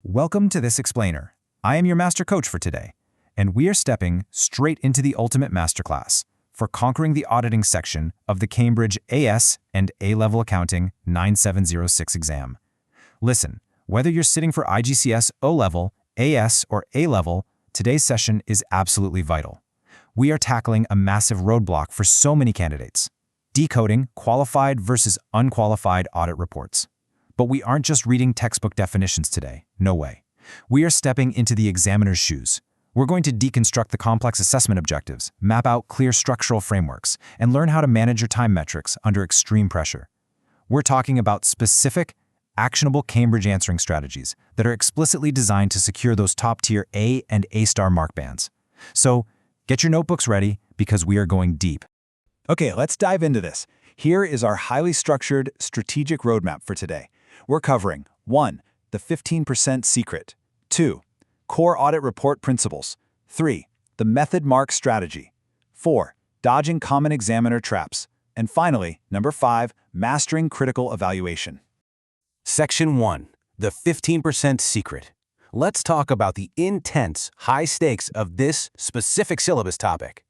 Welcome to this explainer. I am your master coach for today, and we are stepping straight into the ultimate masterclass for conquering the auditing section of the Cambridge AS and A-Level Accounting 9706 exam. Listen, whether you're sitting for IGCS O-Level, AS, or A-Level, today's session is absolutely vital. We are tackling a massive roadblock for so many candidates: decoding qualified versus unqualified audit reports. But we aren't just reading textbook definitions today. No way. We are stepping into the examiner's shoes. We're going to deconstruct the complex assessment objectives, map out clear structural frameworks, and learn how to manage your time metrics under extreme pressure. We're talking about specific, actionable Cambridge answering strategies that are explicitly designed to secure those top-tier A and A-star mark bands. So, get your notebooks ready because we are going deep. Okay, let's dive into this. Here is our highly structured, strategic roadmap for today. We're covering 1. The 15% secret. 2. Core audit report principles. 3. The method mark strategy. 4. Dodging common examiner traps. And finally, number 5, mastering critical evaluation. Section 1. The 15% secret. Let's talk about the intense, high stakes of this specific syllabus topic.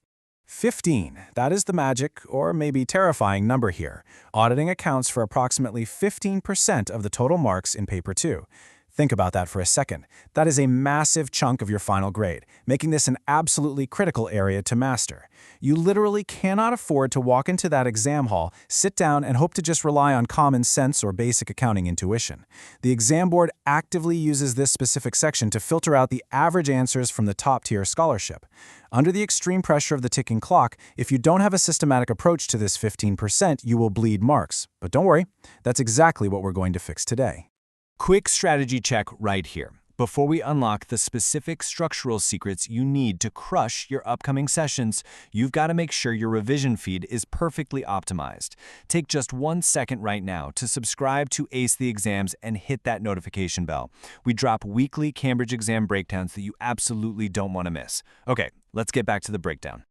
15. That is the magic, or maybe terrifying, number here. Auditing accounts for approximately 15% of the total marks in Paper 2. Think about that for a second. That is a massive chunk of your final grade, making this an absolutely critical area to master. You literally cannot afford to walk into that exam hall, sit down, and hope to just rely on common sense or basic accounting intuition. The exam board actively uses this specific section to filter out the average answers from the top-tier scholarship. Under the extreme pressure of the ticking clock, if you don't have a systematic approach to this 15%, you will bleed marks. But don't worry, that's exactly what we're going to fix today. Quick strategy check right here. Before we unlock the specific structural secrets you need to crush your upcoming sessions, you've got to make sure your revision feed is perfectly optimized. Take just 1 second right now to subscribe to Ace the Exams and hit that notification bell. We drop weekly Cambridge exam breakdowns that you absolutely don't want to miss. Okay, let's get back to the breakdown.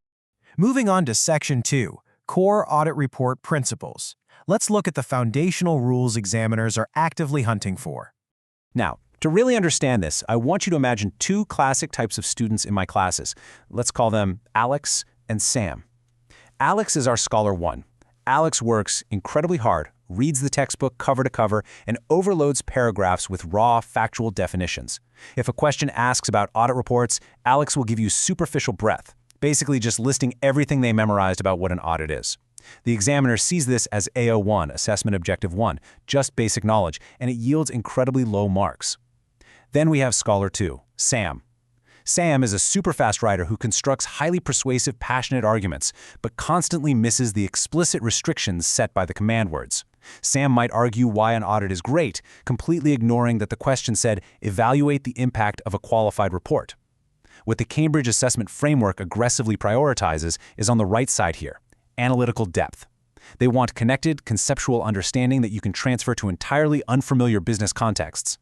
Moving on to Section 2, Core Audit Report Principles. Let's look at the foundational rules examiners are actively hunting for. Now, to really understand this, I want you to imagine 2 classic types of students in my classes. Let's call them Alex and Sam. Alex is our Scholar 1. Alex works incredibly hard, reads the textbook cover to cover, and overloads paragraphs with raw, factual definitions. If a question asks about audit reports, Alex will give you superficial breadth, basically just listing everything they memorized about what an audit is. The examiner sees this as AO1, Assessment Objective 1, just basic knowledge, and it yields incredibly low marks. Then we have Scholar 2, Sam. Sam is a super fast writer who constructs highly persuasive, passionate arguments, but constantly misses the explicit restrictions set by the command words. Sam might argue why an audit is great, completely ignoring that the question said, evaluate the impact of a qualified report. What the Cambridge Assessment Framework aggressively prioritizes is on the right side here: analytical depth. They want connected, conceptual understanding that you can transfer to entirely unfamiliar business contexts.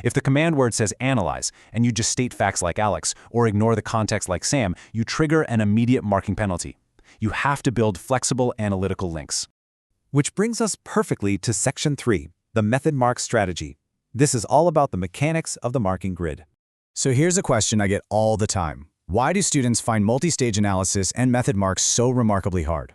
If the command word says analyze, and you just state facts like Alex, or ignore the context like Sam, you trigger an immediate marking penalty. You have to build flexible analytical links. Which brings us perfectly to Section 3, the method mark strategy. This is all about the mechanics of the marking grid. So here's a question I get all the time. Why do students find multi-stage analysis and method marks so remarkably hard?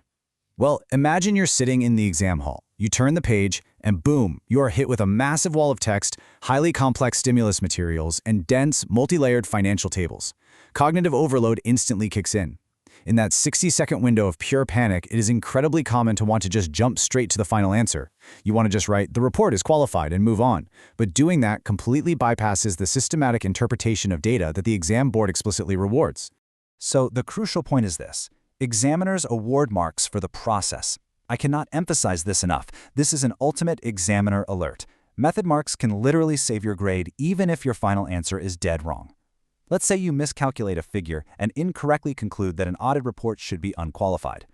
Well, imagine you're sitting in the exam hall. You turn the page, and boom, you are hit with a massive wall of text, highly complex stimulus materials, and dense, multi-layered financial tables. Cognitive overload instantly kicks in. In that 60-second window of pure panic, it is incredibly common to want to just jump straight to the final answer. You want to just write, "The report is qualified," and move on. But doing that completely bypasses the systematic interpretation of data that the exam board explicitly rewards. So the crucial point is this: examiners award marks for the process. I cannot emphasize this enough. This is an ultimate examiner alert. Method marks can literally save your grade even if your final answer is dead wrong. Let's say you miscalculate a figure and incorrectly conclude that an audit report should be unqualified.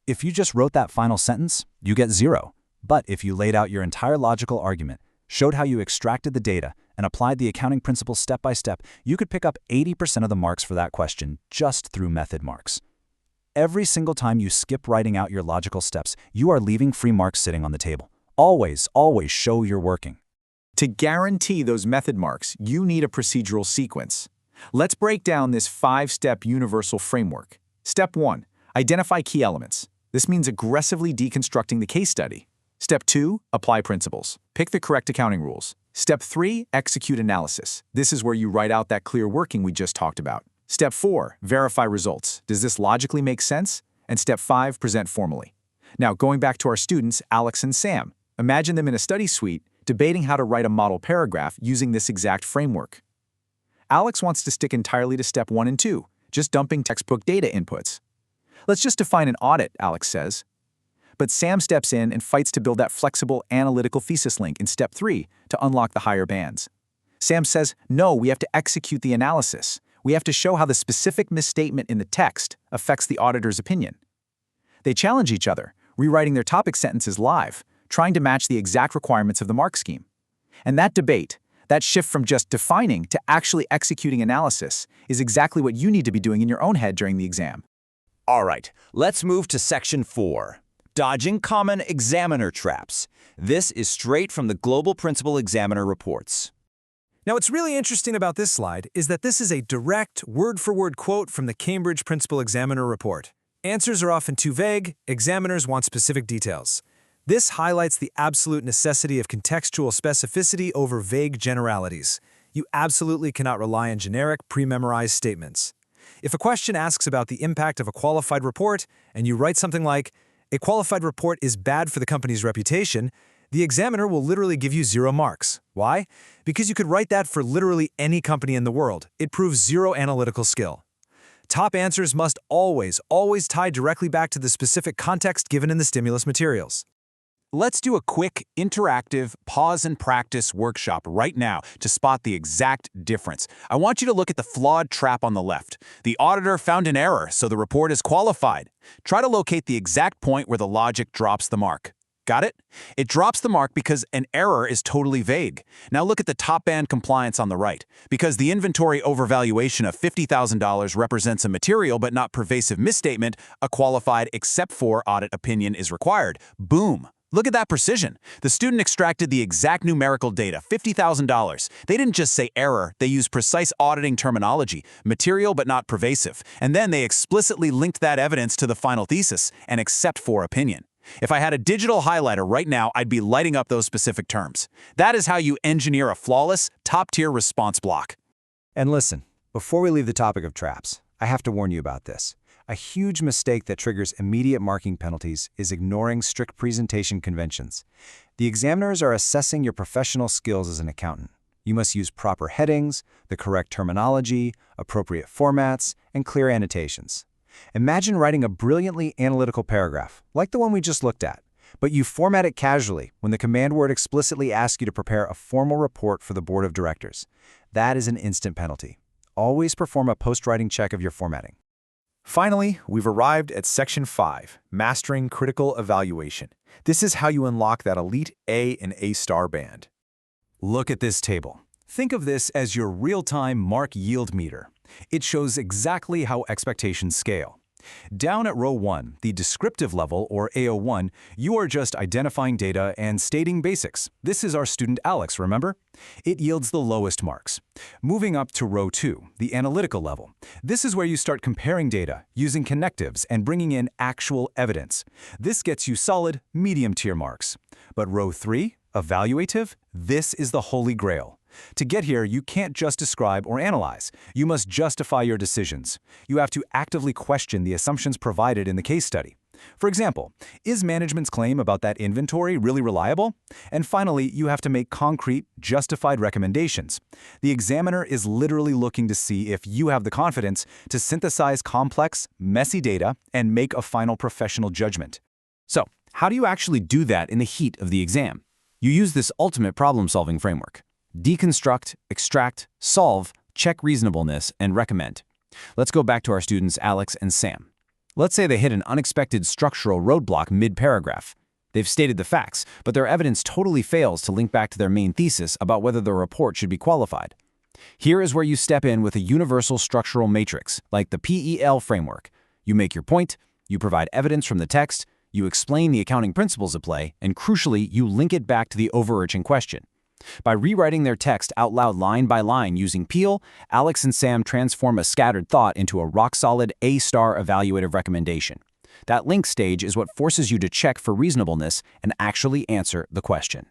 If you just wrote that final sentence, you get 0. But if you laid out your entire logical argument, showed how you extracted the data, and applied the accounting principles step by step, you could pick up 80% of the marks for that question just through method marks. Every single time you skip writing out your logical steps, you are leaving free marks sitting on the table. Always, always show you're working. To guarantee those method marks, you need a procedural sequence. Let's break down this 5-step universal framework. Step 1. Identify key elements. This means aggressively deconstructing the case study. Step 2. Apply principles. Pick the correct accounting rules. Step 3. Execute analysis. This is where you write out that clear working we just talked about. Step 4. Verify results. Does this logically make sense? And Step 5. Present formally. Now, going back to our students, Alex and Sam. Imagine them in a study suite, debating how to write a model paragraph using this exact framework. Alex wants to stick entirely to Step 1 and 2, just dumping textbook data inputs. Let's just define an audit, Alex says. But Sam steps in and fights to build that flexible analytical thesis link in Step 3 to unlock the higher bands. Sam says, no, we have to execute the analysis. We have to show how the specific misstatement in the text affects the auditor's opinion. They challenge each other, rewriting their topic sentences live, trying to match the exact requirements of the mark scheme. And that debate, that shift from just defining to actually executing analysis, is exactly what you need to be doing in your own head during the exam. All right, let's move to Section 4. Dodging common examiner traps. This is straight from the Global Principal Examiner reports. Now, what's really interesting about this slide is that this is a direct, word-for-word quote from the Cambridge Principal Examiner report. Answers are often too vague, examiners want specific details. This highlights the absolute necessity of contextual specificity over vague generalities. You absolutely cannot rely on generic, pre-memorized statements. If a question asks about the impact of a qualified report, and you write something like, "A qualified report is bad for the company's reputation," the examiner will literally give you 0 marks. Why? Because you could write that for literally any company in the world. It proves 0 analytical skill. Top answers must always tie directly back to the specific context given in the stimulus materials. Let's do a quick, interactive, pause and practice workshop right now to spot the exact difference. I want you to look at the flawed trap on the left. The auditor found an error, so the report is qualified. Try to locate the exact point where the logic drops the mark. Got it? It drops the mark because an error is totally vague. Now look at the top band compliance on the right. Because the inventory overvaluation of $50,000 represents a material but not pervasive misstatement, a qualified except for audit opinion is required. Boom! Look at that precision. The student extracted the exact numerical data, $50,000. They didn't just say error, they used precise auditing terminology, material but not pervasive, and then they explicitly linked that evidence to the final thesis, an except for opinion. If I had a digital highlighter right now, I'd be lighting up those specific terms. That is how you engineer a flawless, top-tier response block. And listen, before we leave the topic of traps, I have to warn you about this. A huge mistake that triggers immediate marking penalties is ignoring strict presentation conventions. The examiners are assessing your professional skills as an accountant. You must use proper headings, the correct terminology, appropriate formats, and clear annotations. Imagine writing a brilliantly analytical paragraph, like the one we just looked at, but you format it casually when the command word explicitly asks you to prepare a formal report for the board of directors. That is an instant penalty. Always perform a post-writing check of your formatting. Finally, we've arrived at Section 5, Mastering Critical Evaluation. This is how you unlock that elite A and A-star band. Look at this table. Think of this as your real-time mark yield meter. It shows exactly how expectations scale. Down at row 1, the descriptive level, or AO1, you are just identifying data and stating basics. This is our student Alex, remember? It yields the lowest marks. Moving up to row 2, the analytical level. This is where you start comparing data, using connectives, and bringing in actual evidence. This gets you solid, medium-tier marks. But row 3, evaluative, this is the holy grail. To get here, you can't just describe or analyze. You must justify your decisions. You have to actively question the assumptions provided in the case study. For example, is management's claim about that inventory really reliable? And finally, you have to make concrete, justified recommendations. The examiner is literally looking to see if you have the confidence to synthesize complex, messy data and make a final professional judgment. So, how do you actually do that in the heat of the exam? You use this ultimate problem-solving framework. Deconstruct, extract, solve, check reasonableness, and recommend. Let's go back to our students Alex and Sam. Let's say they hit an unexpected structural roadblock mid-paragraph. They've stated the facts, but their evidence totally fails to link back to their main thesis about whether the report should be qualified. Here is where you step in with a universal structural matrix, like the PEL framework. You make your point, you provide evidence from the text, you explain the accounting principles at play, and crucially, you link it back to the overarching question. By rewriting their text out loud line by line using Peel, Alex and Sam transform a scattered thought into a rock-solid A-star evaluative recommendation. That link stage is what forces you to check for reasonableness and actually answer the question.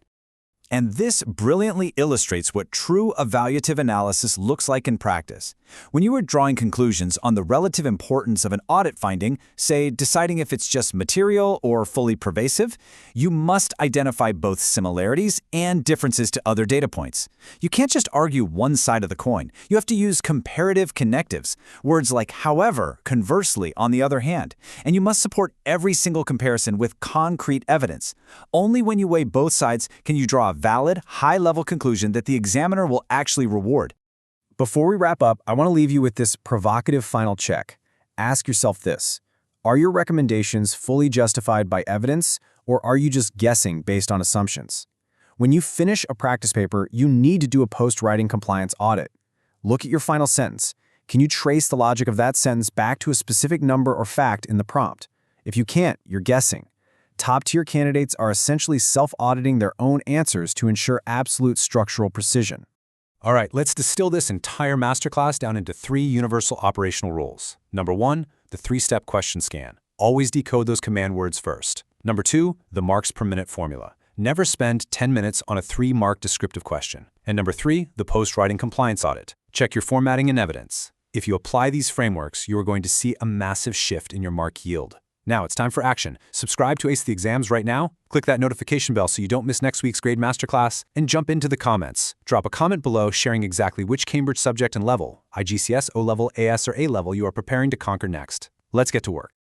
And this brilliantly illustrates what true evaluative analysis looks like in practice. When you are drawing conclusions on the relative importance of an audit finding, say deciding if it's just material or fully pervasive, you must identify both similarities and differences to other data points. You can't just argue one side of the coin. You have to use comparative connectives, words like however, conversely, on the other hand, and you must support every single comparison with concrete evidence. Only when you weigh both sides can you draw a valid, high-level conclusion that the examiner will actually reward. Before we wrap up, I want to leave you with this provocative final check. Ask yourself this: are your recommendations fully justified by evidence, or are you just guessing based on assumptions? When you finish a practice paper, you need to do a post-writing compliance audit. Look at your final sentence. Can you trace the logic of that sentence back to a specific number or fact in the prompt? If you can't, you're guessing. Top-tier candidates are essentially self-auditing their own answers to ensure absolute structural precision. All right, let's distill this entire masterclass down into 3 universal operational rules. Number 1, the 3-step question scan. Always decode those command words first. Number 2, the marks per minute formula. Never spend 10 minutes on a 3-mark descriptive question. And number 3, the post-writing compliance audit. Check your formatting and evidence. If you apply these frameworks, you are going to see a massive shift in your mark yield. Now it's time for action. Subscribe to Ace the Exams right now, click that notification bell so you don't miss next week's grade masterclass, and jump into the comments. Drop a comment below sharing exactly which Cambridge subject and level, IGCS, O-Level, AS, or A-Level you are preparing to conquer next. Let's get to work.